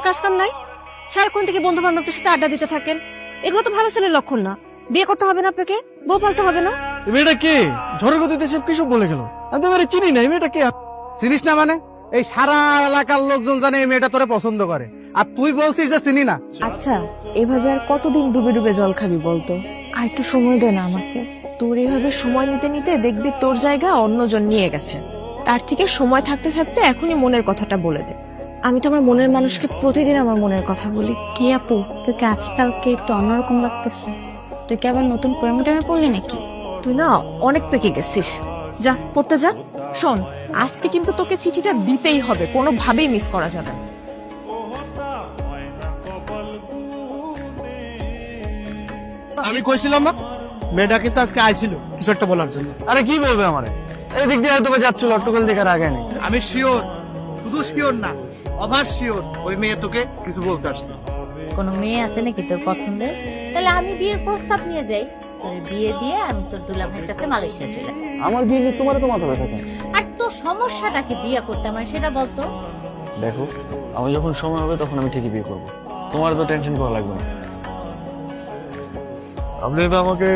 কাজ কাম নাই, সারাক্ষণ থেকে বন্ধু বান্ধবদের সাথে আড্ডা দিতে থাকেন। এগুলো তো ভালো ছেলের লক্ষণ না। বিয়ে করতে হবে না আপনাকে, বউ পালতে হবে না। এই মেয়েটা কে? ঝড়ের গতিতে সব কিছু বলে গেল। আমি তো এবারে চিনি না। এই মেয়েটা কে? চিনিস না মানে? এই সারা এলাকার লোকজন জানে এই মেয়েটা তোরে পছন্দ করে, আর তুই বলছিস যে চিনি না। আচ্ছা, এভাবে আর কতদিন ডুবে ডুবে জল খাবি বলতো? আর একটু সময় দে না আমাকে। তোর এভাবে সময় নিতে নিতে দেখবি তোর জায়গা অন্যজন নিয়ে গেছে। তার থেকে সময় থাকতে থাকতে এখনই মনের কথাটা বলে দে। আমি তো আমার মনের মানুষকে প্রতিদিন আমার মনের কথা বলি। কি আপু, তোকে আজকালকে একটু অন্যরকম লাগতেছে। তুই কি আবার নতুন প্রেমে টেমে পড়লি নাকি? তুই না অনেক পেকে গেছিস। যা পড়তে যা। শোন, আজকে কিন্তু তোকে চিঠিটা দিতেই হবে, কোনোভাবেই মিস করা যাবে না। আমি কইছিলাম না মেয়েটা কিন্তু আজকে আইছিল কিছু একটা বলার জন্য। আরে কি বলবে আমারে? এদিক দিয়ে হয়তো যাচ্ছিল, অট্টকল দেখার আগে নেই। আমি শিওর, শুধু শিওর না, অভার শিওর ওই মেয়ে তোকে কিছু বলতে আসছে। কোনো মেয়ে আছে নাকি তোর পছন্দের? তাহলে আমি বিয়ের প্রস্তাব নিয়ে যাই, তোর বিয়ে দিয়ে আমি তোর দুলা ভাইয়ের কাছে মালয়েশিয়া চলে যাই। আমার বিয়ে নিয়ে তোমার তো মাথা ব্যথা কেন? আর তোর সমস্যাটাকে বিয়ে করতে আমার সেটা বলতো। দেখো, আমি যখন সময় হবে তখন আমি ঠিকই বিয়ে করবো। তোমার তো টেনশন করা লাগবে না। আপনি তো আমাকে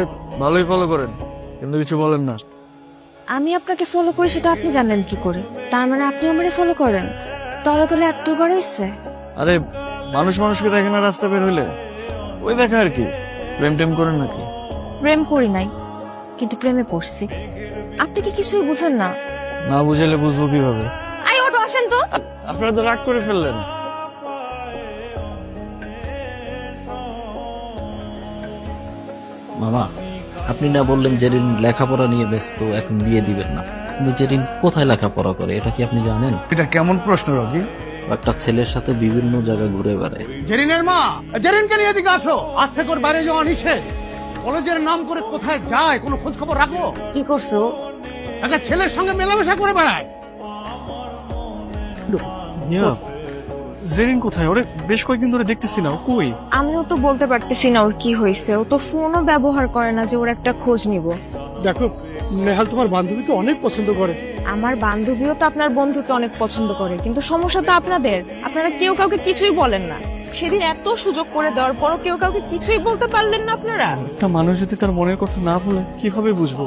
ভালোই ফলো করেন, কিন্তু কিছু বলেন না। আমি আপনাকে ফলো করি সেটা আপনি জানেন কি করে? তার মানে আপনি আমারে ফলো করেন? তলে তলে এত করে ইচ্ছে। আরে মানুষ মানুষকে দেখে না রাস্তা বের হইলে, ওই দেখা আর কি। প্রেম টেম করেন নাকি? প্রেম করি নাই, কিন্তু প্রেমে পড়ছি। আপনি কি কিছুই বুঝেন না? না বুঝাইলে বুঝবো কিভাবে? আই ওটো আসেন তো। আপনারা তো রাগ করে ফেললেন। মামা, আপনি না বললেন জেরিন লেখাপড়া নিয়ে ব্যস্ত, এখন বিয়ে দিবেন না। কিন্তু জেরিন কোথায় লেখাপড়া করে এটা কি আপনি জানেন? এটা কেমন প্রশ্ন রবি? একটা ছেলের সাথে বিভিন্ন জায়গায় ঘুরে বেড়ায়। জেরিনের মা, জেরিনকে নিয়ে এদিকে আসো। আজ থেকে ওর বাইরে যাওয়া নিষেধ। কলেজের নাম করে কোথায় যায় কোনো খোঁজ খবর রাখো? কি করছো? একটা ছেলের সঙ্গে মেলামেশা করে বেড়ায়। জেরিন কোথায়? ওরে বেশ কয়েকদিন ধরে দেখতেছি না, ও কই? আমিও তো বলতে পারতেছি না ওর কি হয়েছে। ও তো ফোনও ব্যবহার করে না যে ওর একটা খোঁজ নিব। দেখো, নেহাল তোমার বান্ধবীকে অনেক পছন্দ করে। আমার বান্ধবীও তো আপনার বন্ধুকে অনেক পছন্দ করে, কিন্তু সমস্যা তো আপনাদের। আপনারা কেউ কাউকে কিছুই বলেন না। সেদিন এত সুযোগ করে দেওয়ার পরও কেউ কাউকে কিছুই বলতে পারলেন না আপনারা। একটা মানুষ যদি তার মনের কথা না বলে কিভাবে বুঝবো?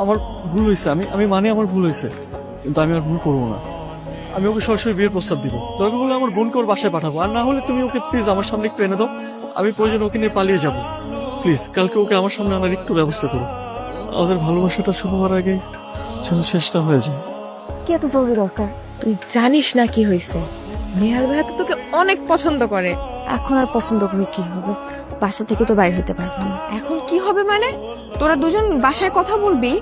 আমার ভুল হয়েছে, আমি মানে আমার ভুল হয়েছে, কিন্তু আমি আর ভুল করবো না। আমি ওকে সরাসরি বিয়ের প্রস্তাব দিব। দরকার হলে আমার বোনকে ওর বাসায় পাঠাবো, আর না হলে তুমি ওকে প্লিজ আমার সামনে একটু এনে দাও। আমি প্রয়োজন ওকে নিয়ে পালিয়ে যাবো। প্লিজ কালকে ওকে আমার সামনে আনার একটু ব্যবস্থা করো। আমাদের ভালোবাসাটা শুরু হওয়ার আগে যেন শেষটা হয়ে যায়। কি এত জরুরি দরকার? তুই জানিস না কি হয়েছে? নেহাল ভাইয়া তো তোকে অনেক পছন্দ করে। এখন আর পছন্দ করে কি হবে? বাসা থেকে তো বাইরে হতে পারবো না। এখন কি হবে মানে? তোরা দুজন বাসায় কথা বলবি?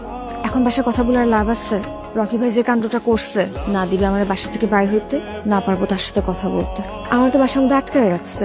এখন বাসায় কথা বলে আর লাভ আছে? রকি ভাই যে কাণ্ডটা করছে, না দিবে আমার বাসা থেকে বাইরে হইতে, না পারবো তার সাথে কথা বলতে। আমার তো বাসার মধ্যে আটকায় রাখছে।